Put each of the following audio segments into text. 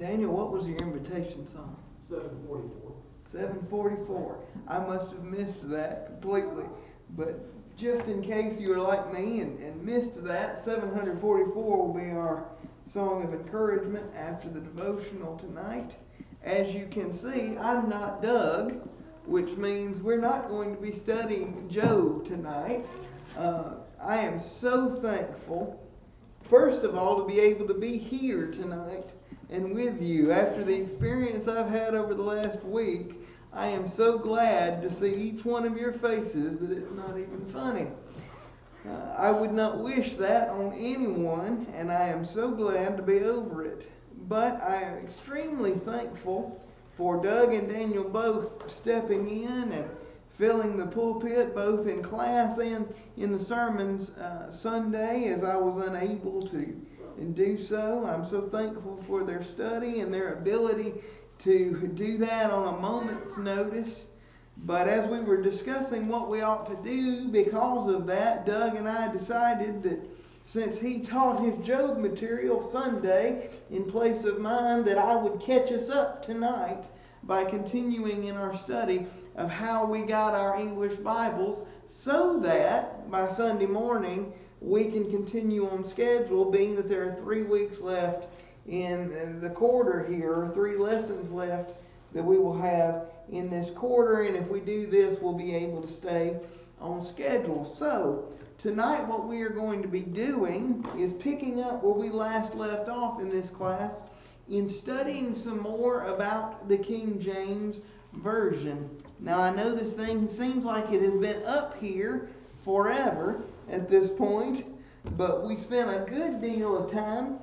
Daniel, what was your invitation song? 744. 744. I must have missed that completely. But just in case you were like me and missed that, 744 will be our song of encouragement after the devotional tonight. As you can see, I'm not Doug, which means we're not going to be studying Job tonight. I am so thankful, first of all, to be able to be here tonight and with you. After the experience I've had over the last week, I am so glad to see each one of your faces that it's not even funny. I would not wish that on anyone, and I am so glad to be over it. But I am extremely thankful for Doug and Daniel both stepping in and filling the pulpit, both in class and in the sermons Sunday, as I was unable to do so. I'm so thankful for their study and their ability to do that on a moment's notice. But as we were discussing what we ought to do because of that, Doug and I decided that since he taught his Job material Sunday in place of mine, that I would catch us up tonight by continuing in our study of how we got our English Bibles, so that by Sunday morning we can continue on schedule, being that there are 3 weeks left in the quarter here, or 3 lessons left that we will have in this quarter, and if we do this, we'll be able to stay on schedule. So tonight what we are going to be doing is picking up where we last left off in this class in studying some more about the King James Version. Now I know this thing seems like it has been up here forever at this point, but we spent a good deal of time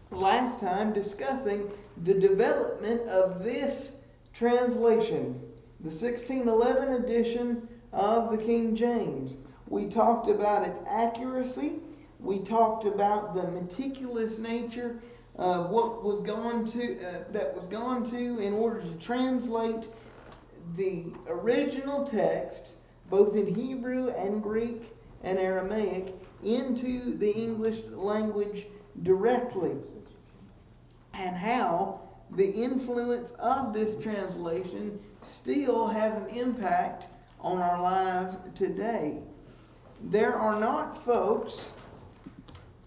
last time discussing the development of this translation, the 1611 edition of the King James. We talked about its accuracy. We talked about the meticulous nature of what was gone to in order to translate the original text, both in Hebrew and Greek and Aramaic, into the English language directly, and how the influence of this translation still has an impact on our lives today. There are not folks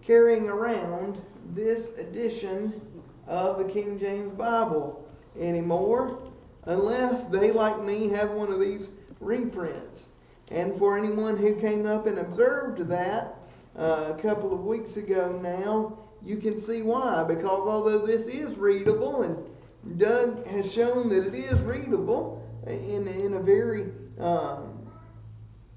carrying around this edition of the King James Bible anymore, unless they, like me, have one of these reprints. And for anyone who came up and observed that a couple of weeks ago now, you can see why. Because although this is readable, and Doug has shown that it is readable in a very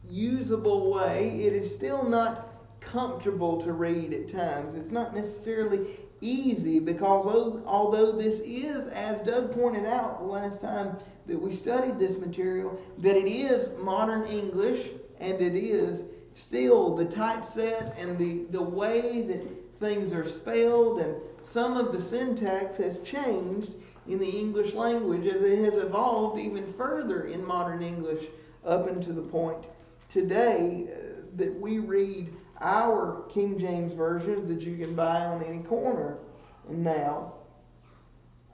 usable way, it is still not comfortable to read at times. It's not necessarily easy, because although this is, as Doug pointed out the last time that we studied this material, that it is modern English, and it is still the typeset and the way that things are spelled, and some of the syntax has changed in the English language as it has evolved even further in modern English up until the point today that we read our King James versions that you can buy on any corner now,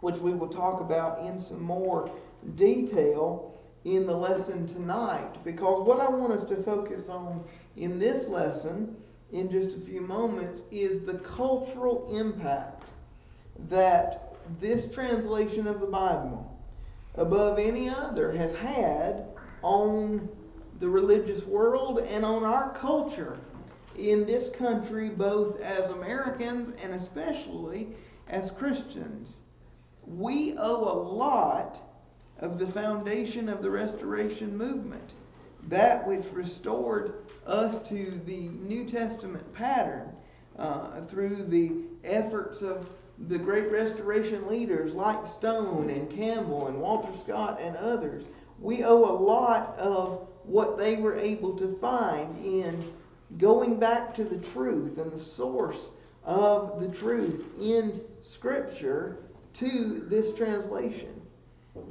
which we will talk about in some more detail in the lesson tonight. Because what I want us to focus on in this lesson in just a few moments is the cultural impact that this translation of the Bible, above any other, has had on the religious world and on our culture in this country, both as Americans and especially as Christians. We owe a lot of the foundation of the Restoration movement, that which restored us to the New Testament pattern through the efforts of the great Restoration leaders like Stone and Campbell and Walter Scott and others. We owe a lot of what they were able to find in going back to the truth and the source of the truth in Scripture to this translation.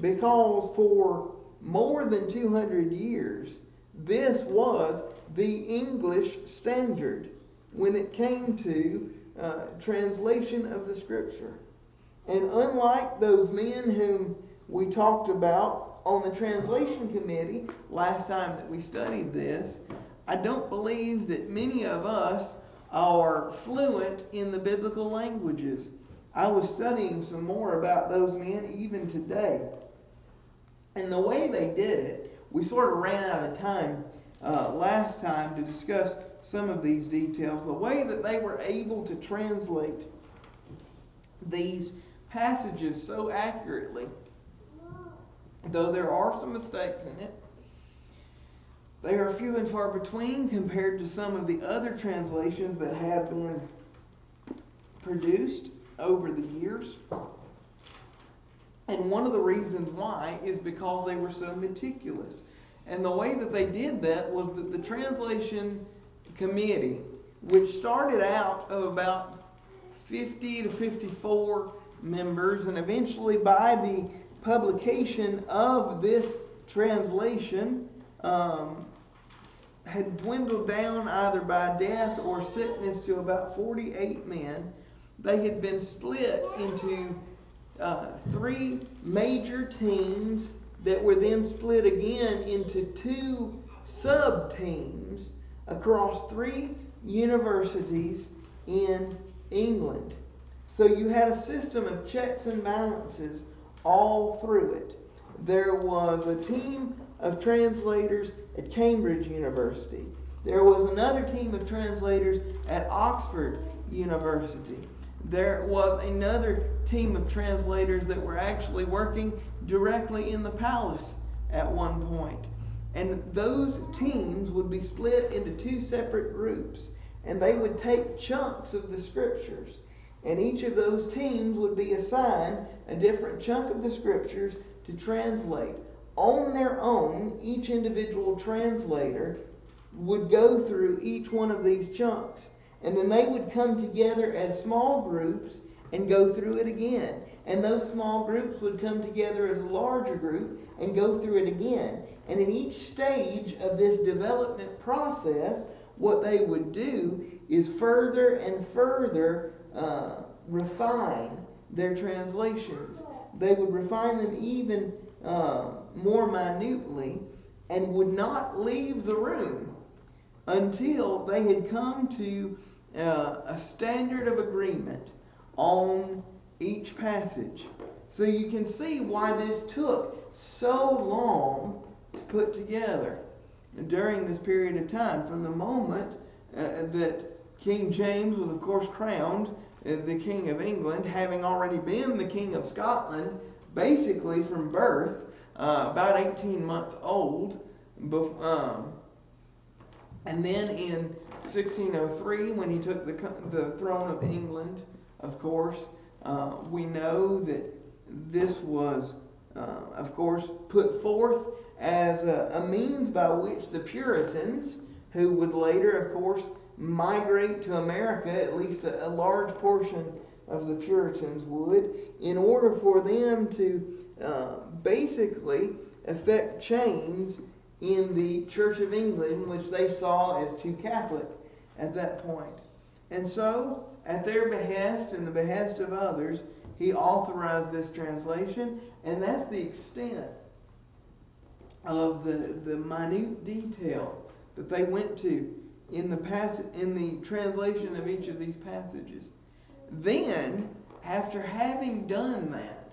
Because for more than 200 years, this was the English standard when it came to translation of the Scripture. And unlike those men whom we talked about on the translation committee last time that we studied this, I don't believe that many of us are fluent in the biblical languages. I was studying some more about those men even today. And the way they did it, we sort of ran out of time last time to discuss some of these details. The way that they were able to translate these passages so accurately, though there are some mistakes in it, they are few and far between compared to some of the other translations that have been produced over the years. And one of the reasons why is because they were so meticulous. And the way that they did that was that the translation committee, which started out of about 50 to 54 members, and eventually by the publication of this translation had dwindled down either by death or sickness to about 48 men. They had been split into 3 major teams that were then split again into 2 sub-teams across 3 universities in England. So you had a system of checks and balances all through it. There was a team of translators at Cambridge University. There was another team of translators at Oxford University. There was another team of translators that were actually working directly in the palace at one point. And those teams would be split into 2 separate groups, and they would take chunks of the scriptures, and each of those teams would be assigned a different chunk of the scriptures to translate. On their own, each individual translator would go through each one of these chunks, and then they would come together as small groups and go through it again. And those small groups would come together as a larger group and go through it again. And in each stage of this development process, what they would do is further and further refine their translations. They would refine them even more minutely, and would not leave the room until they had come to a standard of agreement on each passage. So you can see why this took so long to put together during this period of time, from the moment that King James was, of course, crowned the King of England, having already been the King of Scotland, basically from birth, about 18 months old. And then in 1603, when he took the throne of England, of course, we know that this was, of course, put forth as a means by which the Puritans, who would later, of course, migrate to America, at least a large portion of the Puritans would, in order for them to basically effect change in the Church of England, which they saw as too Catholic at that point. And so, at their behest and the behest of others, he authorized this translation, and that's the extent of the minute detail that they went to in the translation of each of these passages. Then, after having done that,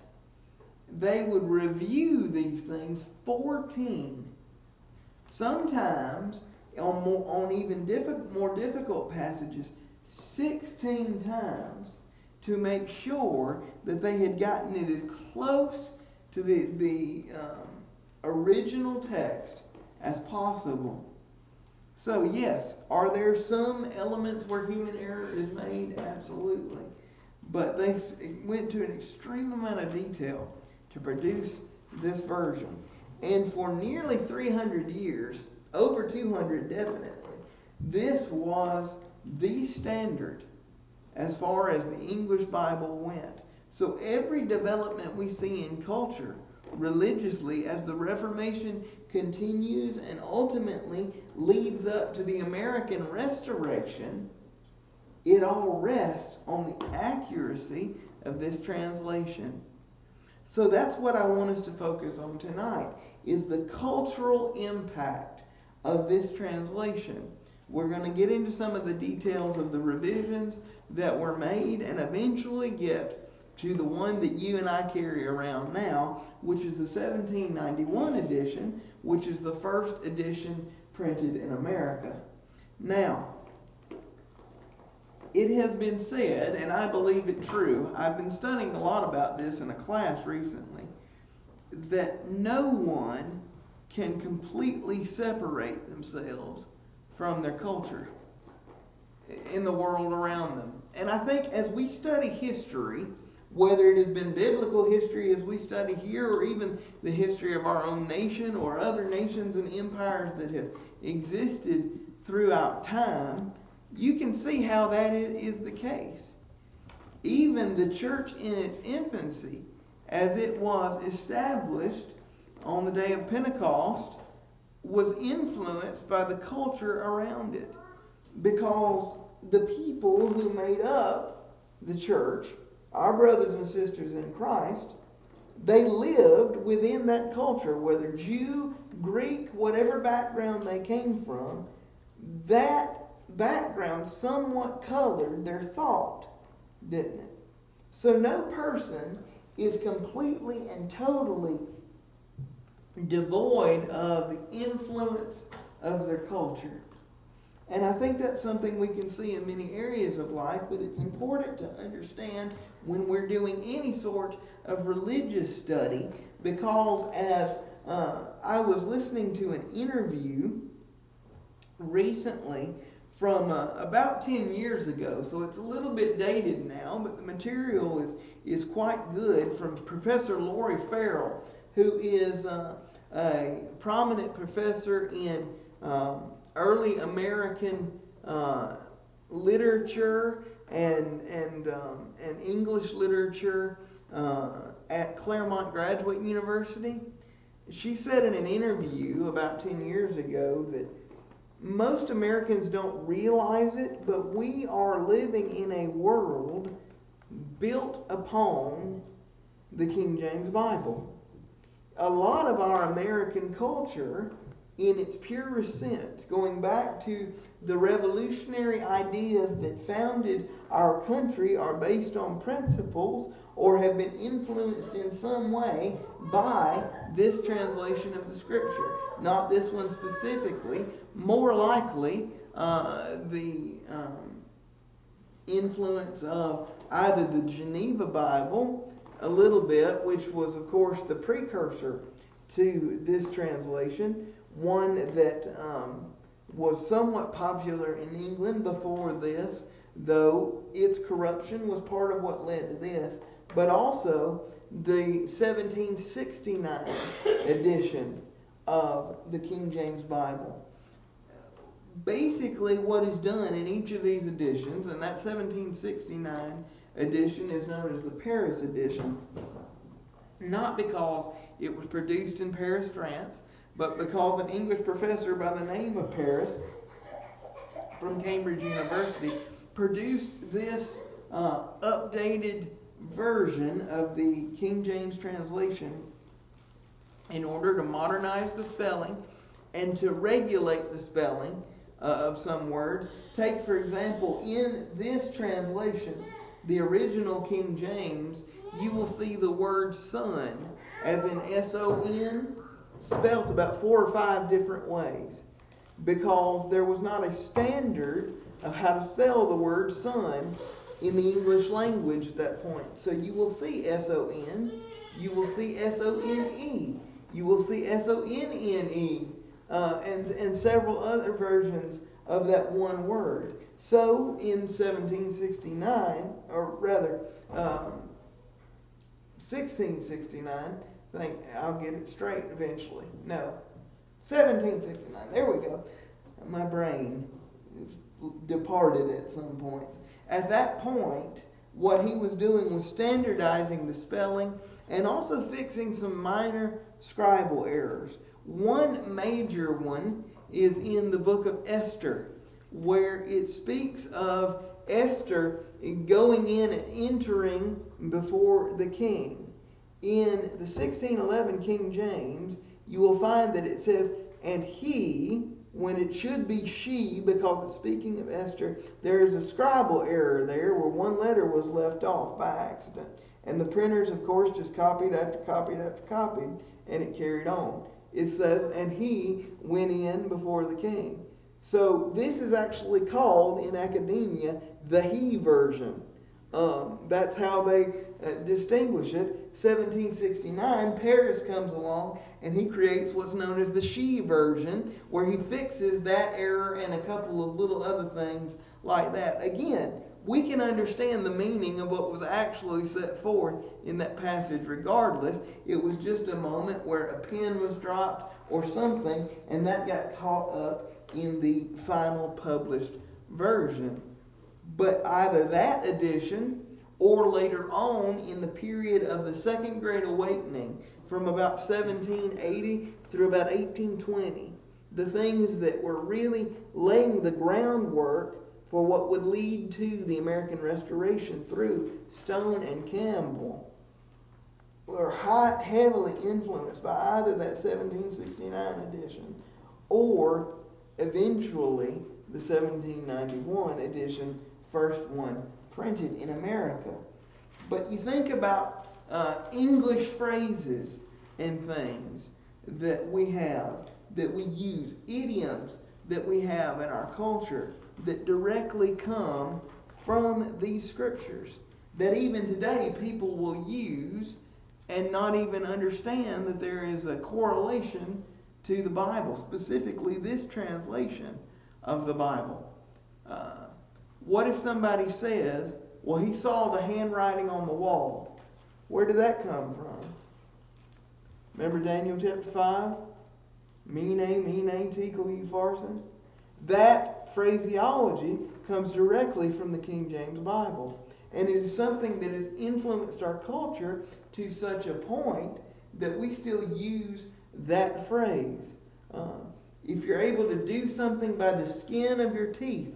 they would review these things 14, sometimes on even more difficult passages, 16 times, to make sure that they had gotten it as close to the original text as possible. So yes, are there some elements where human error is made? Absolutely. But they went to an extreme amount of detail to produce this version. And for nearly 300 years, over 200 definitely, this was the standard as far as the English Bible went. So every development we see in culture, religiously, as the Reformation continues and ultimately leads up to the American Restoration, it all rests on the accuracy of this translation. So that's what I want us to focus on tonight, is the cultural impact of this translation. We're going to get into some of the details of the revisions that were made and eventually get to the one that you and I carry around now, which is the 1791 edition, which is the first edition printed in America. Now, it has been said, and I believe it true, I've been studying a lot about this in a class recently, that no one can completely separate themselves from their culture in the world around them. And I think as we study history, whether it has been biblical history as we study here, or even the history of our own nation or other nations and empires that have existed throughout time, you can see how that is the case. Even the church in its infancy, as it was established on the day of Pentecost, was influenced by the culture around it. Because the people who made up the church, our brothers and sisters in Christ, they lived within that culture, whether Jew, Greek, whatever background they came from, that background somewhat colored their thought, didn't it? So no person is completely and totally devoid of the influence of their culture. And I think that's something we can see in many areas of life, but it's important to understand when we're doing any sort of religious study, because as I was listening to an interview recently from about 10 years ago, so it's a little bit dated now, but the material is quite good, from Professor Laurie Farrell, who is a prominent professor in early American literature and English literature at Claremont Graduate University. She said in an interview about 10 years ago that most Americans don't realize it, but we are living in a world built upon the King James Bible. A lot of our American culture, in its purest sense, going back to the revolutionary ideas that founded our country, are based on principles or have been influenced in some way by this translation of the Scripture. Not this one specifically. More likely, the influence of either the Geneva Bible, a little bit, which was, of course, the precursor to this translation, one that was somewhat popular in England before this, though its corruption was part of what led to this, but also the 1769 edition of the King James Bible. Basically, what is done in each of these editions, and that 1769 edition is known as the Paris edition, not because it was produced in Paris, France, but because an English professor by the name of Paris from Cambridge University produced this updated version of the King James translation in order to modernize the spelling and to regulate the spelling of some words. Take, for example, in this translation, the original King James, you will see the word son, as in S-O-N, spelt about 4 or 5 different ways, because there was not a standard of how to spell the word son in the English language at that point. So you will see S-O-N, you will see S-O-N-E, you will see S-O-N-N-E, and several other versions of that one word. So in 1769, or rather 1669, I think I'll get it straight eventually. No, 1769. There we go. My brain is departed at some points. At that point, what he was doing was standardizing the spelling and also fixing some minor scribal errors. One major one is in the book of Esther, where it speaks of Esther going in and entering before the king. In the 1611 King James, you will find that it says, and he, when it should be she, because it's speaking of Esther, there's a scribal error there where one letter was left off by accident. And the printers, of course, just copied after copied after copied, and it carried on. It says, and he went in before the king. So this is actually called in academia the he version. That's how they distinguish it. 1769, Paris comes along and he creates what's known as the she version, where he fixes that error and a couple of little other things like that. Again, we can understand the meaning of what was actually set forth in that passage regardless. It was just a moment where a pen was dropped or something, and that got caught up in the final published version. But either that edition or later on in the period of the Second Great Awakening, from about 1780 through about 1820, the things that were really laying the groundwork for what would lead to the American Restoration through Stone and Campbell were heavily influenced by either that 1769 edition or eventually the 1791 edition, first one printed in America. But you think about English phrases and things that we have, that we use, idioms that we have in our culture that directly come from these scriptures, that even today people will use and not even understand that there is a correlation to the Bible, specifically this translation of the Bible. What if somebody says, well, he saw the handwriting on the wall? Where did that come from? Remember Daniel chapter 5? Mene, tekel, upharsin? That phraseology comes directly from the King James Bible. And it is something that has influenced our culture to such a point that we still use that phrase. If you're able to do something by the skin of your teeth,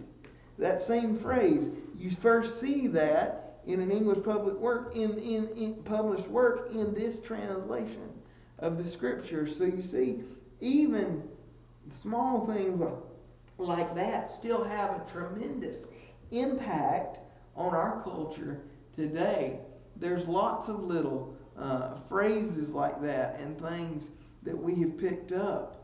that same phrase, you first see that in an English public work, in published work in this translation of the Scripture. So you see, even small things like that still have a tremendous impact on our culture today. There's lots of little phrases like that and things that we have picked up.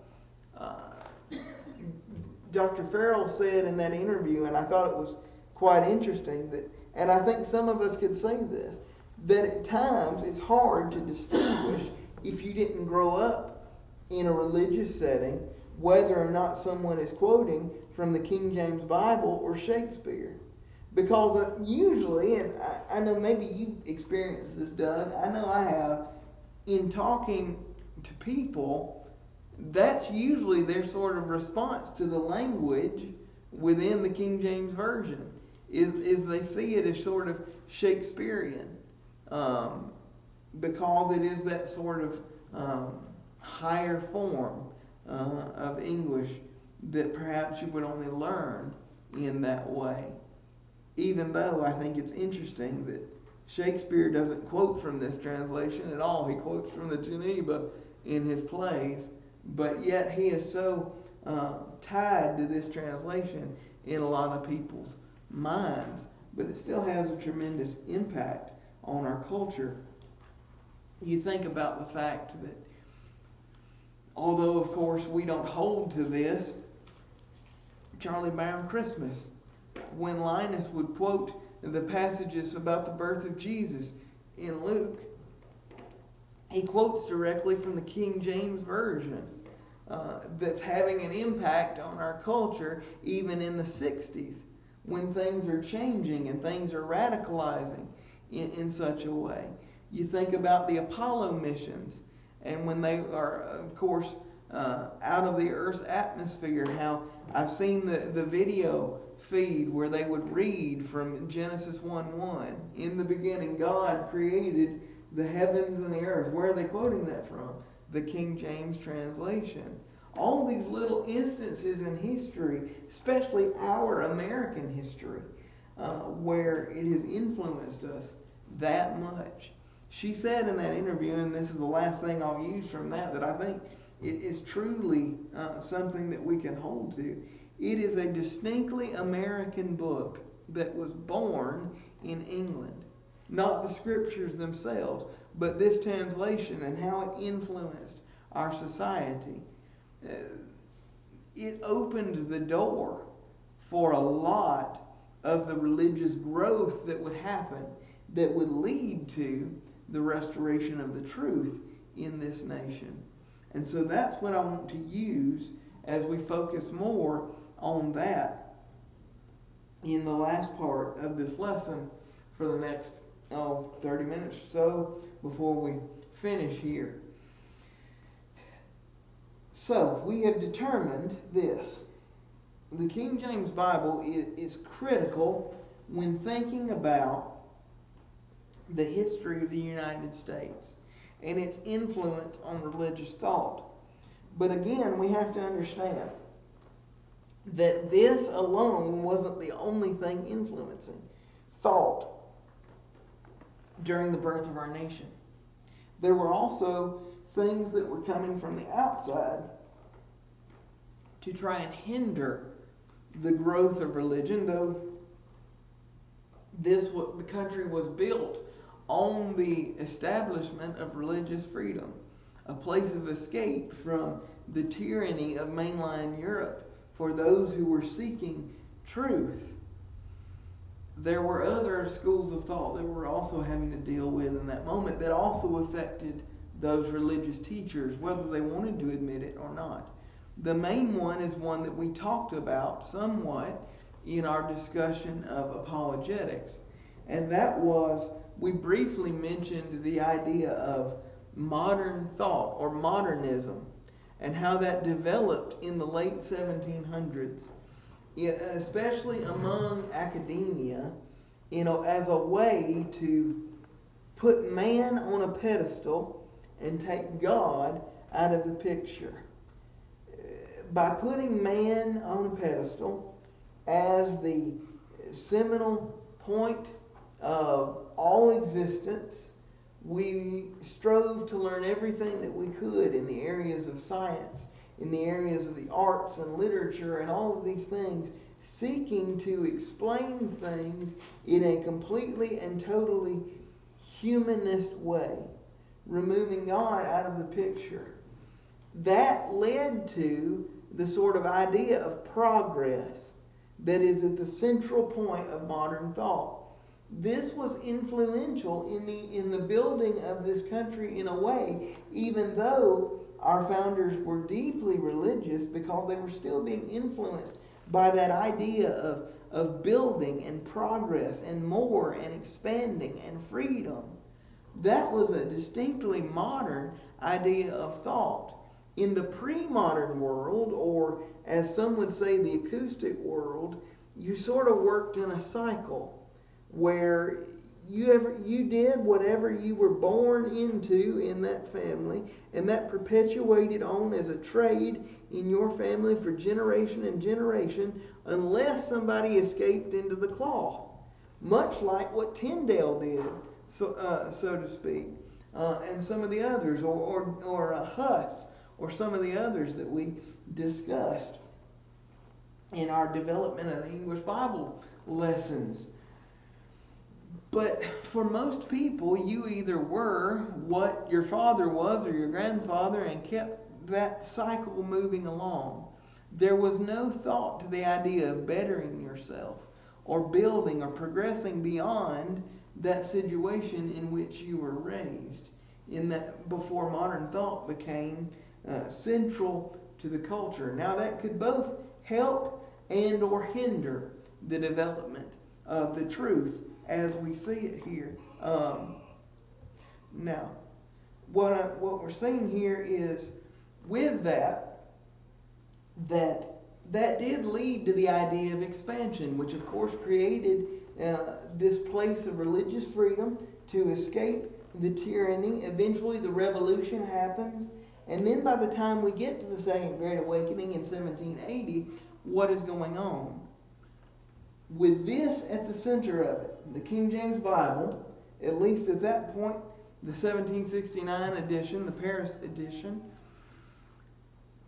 Dr. Farrell said in that interview, and I thought it was quite interesting, that, and I think some of us could say this, that at times it's hard to distinguish, if you didn't grow up in a religious setting, whether or not someone is quoting from the King James Bible or Shakespeare. Because usually, and I know maybe you experienced this, Doug, I know I have, in talking to people, that's usually their sort of response to the language within the King James Version, is they see it as sort of Shakespearean, because it is that sort of higher form of English that perhaps you would only learn in that way. Even though I think it's interesting that Shakespeare doesn't quote from this translation at all. He quotes from the Geneva in his plays, but yet he is so tied to this translation in a lot of people's minds. But it still has a tremendous impact on our culture. You think about the fact that although, of course, we don't hold to this, Charlie Brown Christmas, when Linus would quote the passages about the birth of Jesus in Luke, he quotes directly from the King James Version. That's having an impact on our culture even in the 60s, when things are changing and things are radicalizing in such a way. You think about the Apollo missions, and when they are, of course, out of the Earth's atmosphere, how I've seen the video feed where they would read from Genesis 1:1. In the beginning, God created the heavens and the earth. Where are they quoting that from? The King James translation. All these little instances in history, especially our American history, where it has influenced us that much. She said in that interview, and this is the last thing I'll use from that, that I think it is truly something that we can hold to. It is a distinctly American book that was born in England. Not the scriptures themselves, but this translation and how it influenced our society. It opened the door for a lot of the religious growth that would happen, that would lead to the restoration of the truth in this nation. And so that's what I want to use as we focus more on that in the last part of this lesson for the next 30 minutes or so before we finish here. So we have determined this. The King James Bible is critical when thinking about the history of the United States and its influence on religious thought. But again, we have to understand that this alone wasn't the only thing influencing thought during the birth of our nation. There were also things that were coming from the outside to try and hinder the growth of religion, though the country was built on the establishment of religious freedom, a place of escape from the tyranny of mainland Europe for those who were seeking truth. There were other schools of thought that we're also having to deal with in that moment that also affected those religious teachers, whether they wanted to admit it or not. The main one is one that we talked about somewhat in our discussion of apologetics, and that was, we briefly mentioned the idea of modern thought or modernism and how that developed in the late 1700s, especially among academia, as a way to put man on a pedestal and take God out of the picture. By putting man on a pedestal as the seminal point of all existence, we strove to learn everything that we could in the areas of science, in the areas of the arts and literature and all of these things, seeking to explain things in a completely and totally humanist way, removing God out of the picture. That led to the sort of idea of progress that is at the central point of modern thought. This was influential in the building of this country in a way, even though our founders were deeply religious, because they were still being influenced by that idea of building and progress and more and expanding and freedom. That was a distinctly modern idea of thought. In the pre-modern world, or as some would say, the acoustic world, you sort of worked in a cycle where you did whatever you were born into in that family, and that perpetuated on as a trade in your family for generation and generation, unless somebody escaped into the cloth, much like what Tyndale did, so to speak, and some of the others, or Huss, or some of the others that we discussed in our development of the English Bible lessons. But for most people, you either were what your father was or your grandfather and kept that cycle moving along. There was no thought to the idea of bettering yourself or building or progressing beyond that situation in which you were raised, in that before modern thought became central to the culture. Now that could both help and or hinder the development of the truth as we see it here. Now, what we're seeing here is with that did lead to the idea of expansion, which of course created this place of religious freedom to escape the tyranny. Eventually the revolution happens. And then by the time we get to the Second Great Awakening in 1780, what is going on? with this at the center of it, the King James Bible, at least at that point, the 1769 edition, the Paris edition,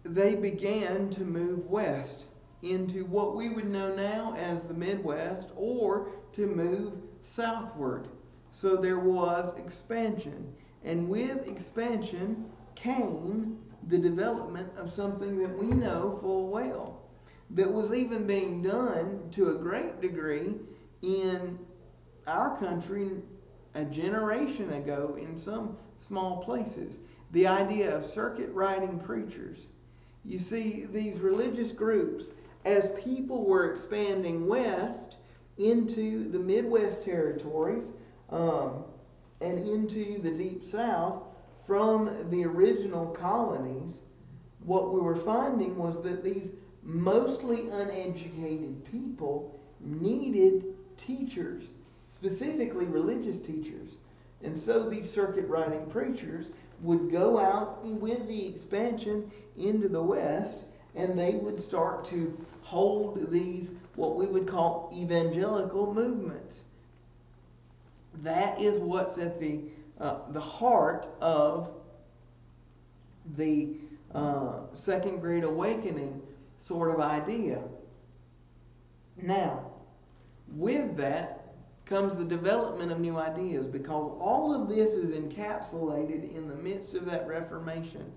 they began to move west into what we would know now as the Midwest, or to move southward. So there was expansion. And with expansion came the development of something that we know full well, that was even being done to a great degree in our country a generation ago in some small places. The idea of circuit riding preachers. You see, these religious groups, as people were expanding west into the Midwest territories and into the Deep South from the original colonies, what we were finding was that these mostly uneducated people needed teachers, specifically religious teachers. And so these circuit riding preachers would go out with the expansion into the West, and they would start to hold these, what we would call evangelical movements. That is what's at the heart of the Second Great Awakening sort of idea. Now, with that comes the development of new ideas, because all of this is encapsulated in the midst of that Reformation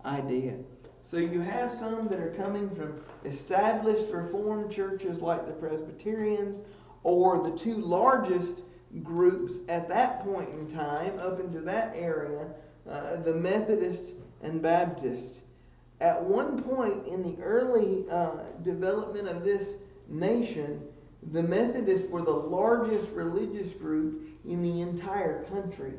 idea. So you have some that are coming from established Reformed churches like the Presbyterians, or the two largest groups at that point in time, up into that area, the Methodists and Baptists. At one point in the early development of this nation, the Methodists were the largest religious group in the entire country.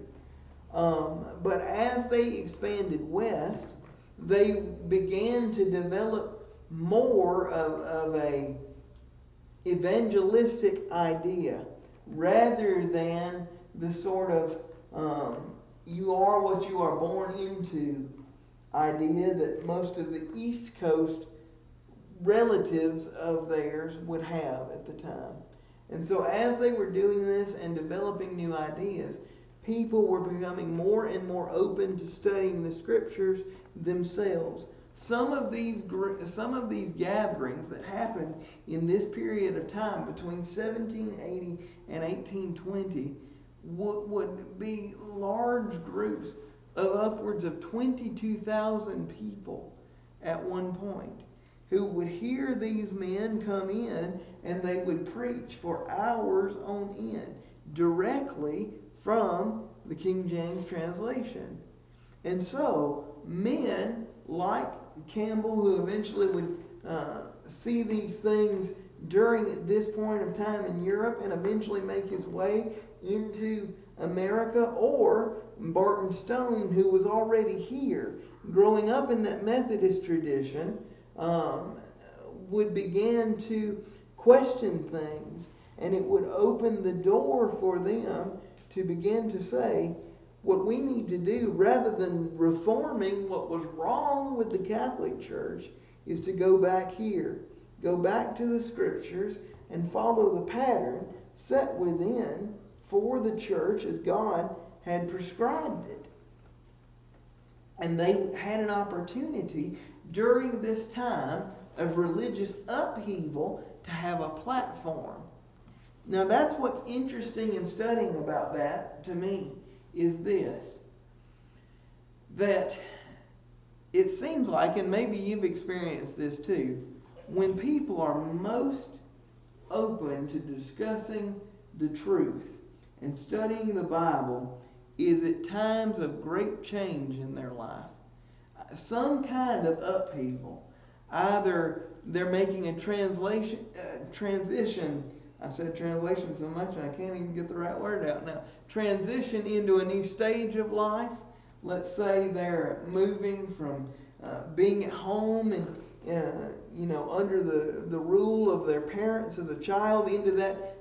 But as they expanded west, they began to develop more of a evangelistic idea, rather than the sort of you are what you are born into idea that most of the East Coast relatives of theirs would have at the time. And so as they were doing this and developing new ideas, people were becoming more and more open to studying the scriptures themselves. Some of these gatherings that happened in this period of time between 1780 and 1820 would be large groups of upwards of 22,000 people at one point, who would hear these men come in and they would preach for hours on end directly from the King James translation. And so men like Campbell, who eventually would see these things during this point of time in Europe and eventually make his way into America, or Barton Stone, who was already here, growing up in that Methodist tradition, would begin to question things, and it would open the door for them to begin to say, what we need to do, rather than reforming what was wrong with the Catholic Church, is to go back here, go back to the Scriptures, and follow the pattern set within for the church as God had prescribed it. And they had an opportunity during this time of religious upheaval to have a platform. Now that's what's interesting in studying about that to me, is this, that it seems like, and maybe you've experienced this too, when people are most open to discussing the truth and studying the Bible is at times of great change in their life. Some kind of upheaval. Either they're making a transition. I said translation so much I can't even get the right word out now. Transition into a new stage of life. Let's say they're moving from being at home and under the rule of their parents as a child into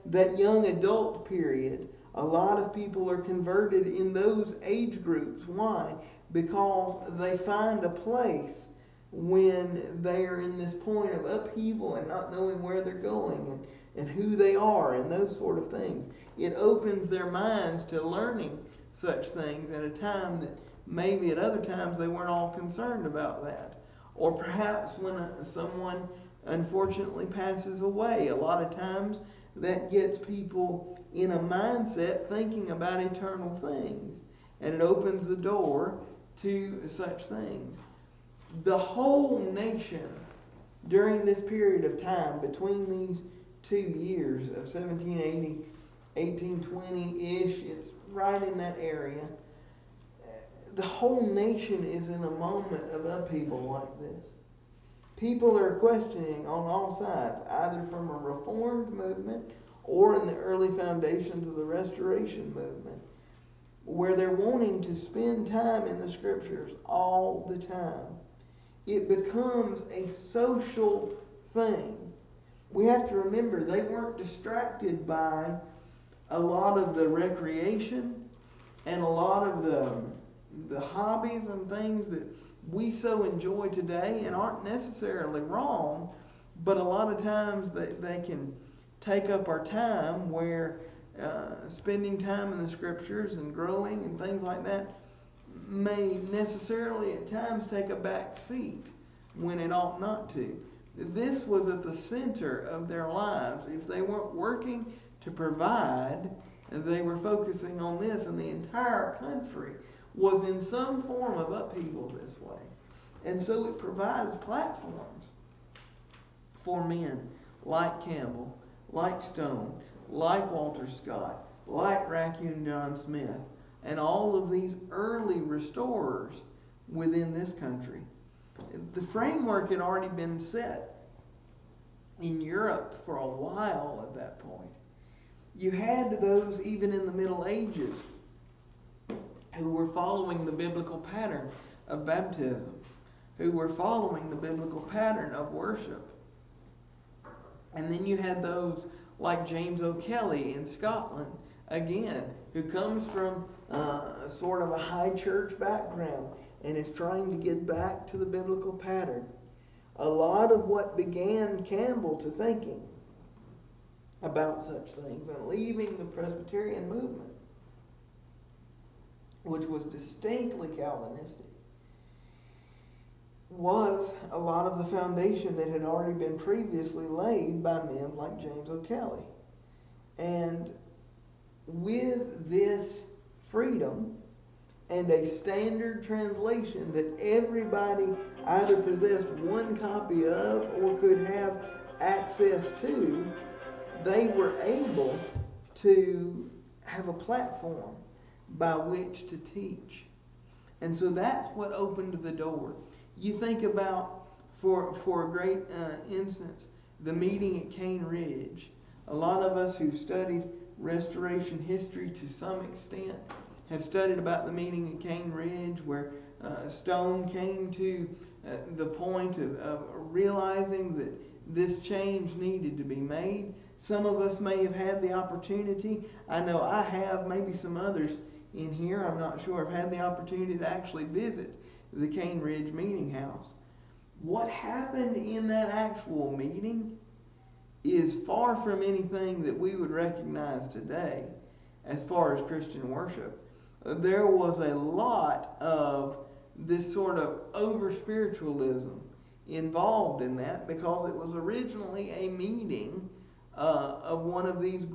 that young adult period. A lot of people are converted in those age groups. Why? Because they find a place when they are in this point of upheaval and not knowing where they're going. and who they are and those sort of things. It opens their minds to learning such things at a time that maybe at other times they weren't all concerned about that. Or perhaps when someone unfortunately passes away, a lot of times that gets people in a mindset thinking about eternal things, and it opens the door to such things. The whole nation during this period of time between these 2 years of 1780, 1820-ish, it's right in that area, the whole nation is in a moment of upheaval like this. People are questioning on all sides, either from a Reformed movement or in the early foundations of the Restoration movement, where they're wanting to spend time in the Scriptures all the time. It becomes a social thing. We have to remember they weren't distracted by a lot of the recreation and a lot of the hobbies and things that we so enjoy today and aren't necessarily wrong, but a lot of times they can take up our time, where spending time in the Scriptures and growing and things like that may necessarily at times take a back seat when it ought not to. This was at the center of their lives. If they weren't working to provide, they were focusing on this, and the entire country was in some form of upheaval this way. And so it provides platforms for men like Campbell, like Stone, like Walter Scott, like Raccoon John Smith, and all of these early restorers within this country. The framework had already been set in Europe for a while at that point. You had those even in the Middle Ages who were following the biblical pattern of baptism, who were following the biblical pattern of worship. And then you had those like James O'Kelly in Scotland, again, who comes from sort of a high church background and is trying to get back to the biblical pattern. A lot of what began Campbell to thinking about such things and leaving the Presbyterian movement, which was distinctly Calvinistic, was a lot of the foundation that had already been previously laid by men like James O'Kelly. And with this freedom and a standard translation that everybody either possessed one copy of or could have access to, they were able to have a platform by which to teach. And so that's what opened the door. You think about, for a great instance, the meeting at Cane Ridge. A lot of us who've studied Restoration history to some extent have studied about the meeting at Cane Ridge, where Stone came to the point of realizing that this change needed to be made. Some of us may have had the opportunity, I know I have, maybe some others in here, I'm not sure, have had the opportunity to actually visit the Cane Ridge Meeting House. What happened in that actual meeting is far from anything that we would recognize today as far as Christian worship. There was a lot of this sort of over-spiritualism involved in that, because it was originally a meeting of one of these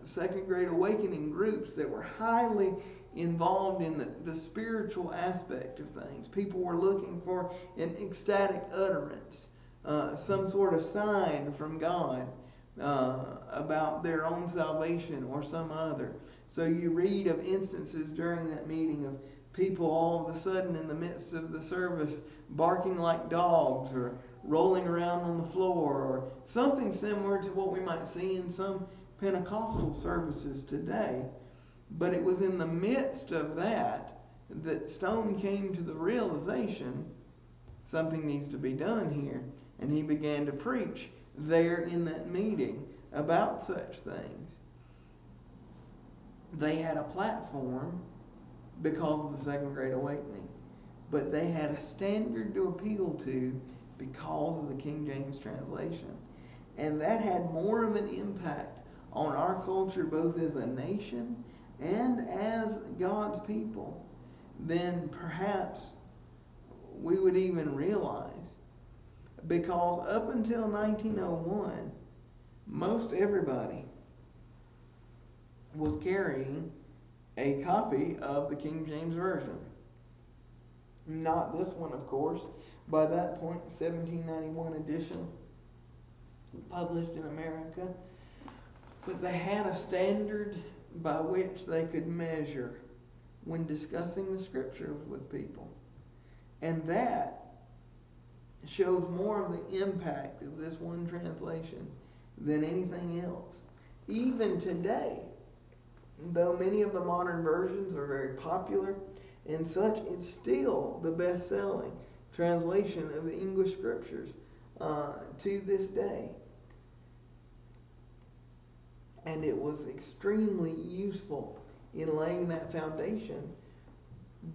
Second Great Awakening groups that were highly involved in the spiritual aspect of things. People were looking for an ecstatic utterance, some sort of sign from God about their own salvation or some other. So you read of instances during that meeting of people all of a sudden in the midst of the service barking like dogs or rolling around on the floor, or something similar to what we might see in some Pentecostal services today. But it was in the midst of that Stone came to the realization something needs to be done here. And he began to preach there in that meeting about such things. They had a platform because of the Second Great Awakening, but they had a standard to appeal to because of the King James translation. And that had more of an impact on our culture, both as a nation and as God's people, than perhaps we would even realize. Because up until 1901, most everybody was carrying a copy of the King James Version. Not this one, of course. By that point, 1791 edition, published in America. But they had a standard by which they could measure when discussing the Scriptures with people. And that shows more of the impact of this one translation than anything else. Even today, though many of the modern versions are very popular and such, it's still the best-selling translation of the English Scriptures to this day. And it was extremely useful in laying that foundation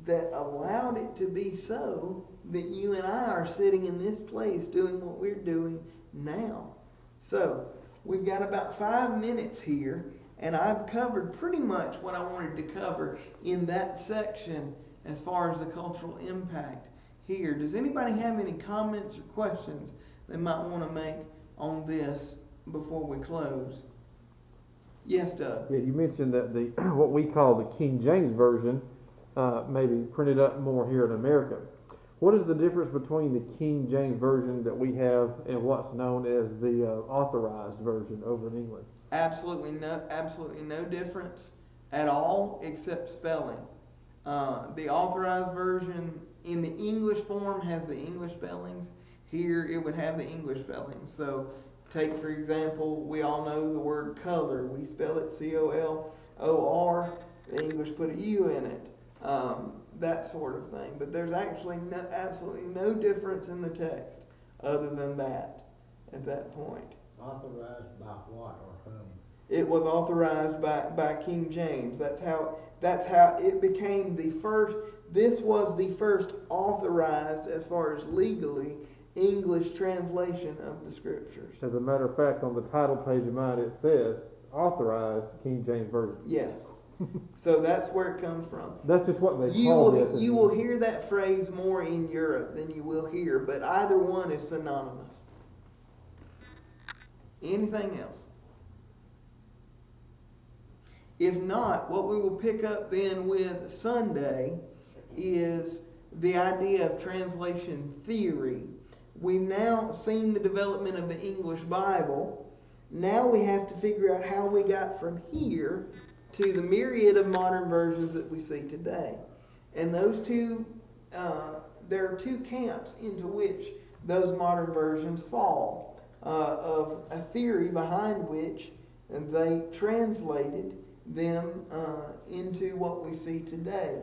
that allowed it to be so that you and I are sitting in this place doing what we're doing now. So, we've got about 5 minutes here, and I've covered pretty much what I wanted to cover in that section as far as the cultural impact here. Does anybody have any comments or questions they might want to make on this before we close? Yes, Doug. Yeah, you mentioned that the what we call the King James Version maybe printed up more here in America. What is the difference between the King James Version that we have and what's known as the Authorized Version over in England? Absolutely no difference at all except spelling. The Authorized Version in the English form has the English spellings. Here it would have the English spellings. So take, for example, we all know the word color. We spell it C-O-L-O-R. The English put a U in it. That sort of thing. But there's actually absolutely no difference in the text other than that at that point. Authorized by what or whom? It was authorized by King James. That's how it became the first. This was the first authorized, as far as legally, English translation of the Scriptures. As a matter of fact, on the title page of mine, it says Authorized King James Version. Yes. So that's where it comes from. That's just what they call it. You will hear that phrase more in Europe than you will here, but either one is synonymous. Anything else? If not, what we will pick up then with Sunday is the idea of translation theory. We've now seen the development of the English Bible. Now we have to figure out how we got from here to the myriad of modern versions that we see today. And those two, there are two camps into which those modern versions fall, of a theory behind which they translated them into what we see today.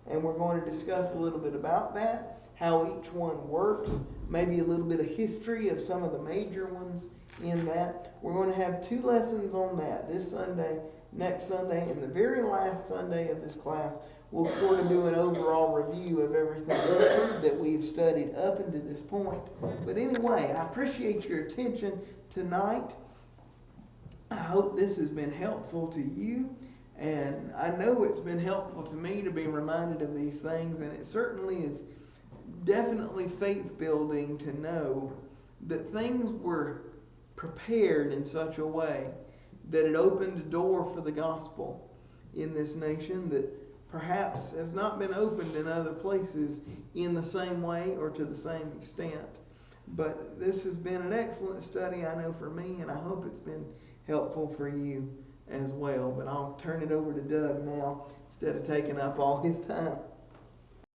And we're going to discuss a little bit about that, how each one works, maybe a little bit of history of some of the major ones in that. We're going to have 2 lessons on that this Sunday, next Sunday, and the very last Sunday of this class. We'll sort of do an overall review of everything that we've studied up until this point. But anyway, I appreciate your attention tonight. I hope this has been helpful to you. And I know it's been helpful to me to be reminded of these things. And it certainly is definitely faith building to know that things were prepared in such a way that it opened a door for the gospel in this nation that perhaps has not been opened in other places in the same way or to the same extent. But this has been an excellent study, I know, for me, and I hope it's been helpful for you as well. But I'll turn it over to Doug now instead of taking up all his time.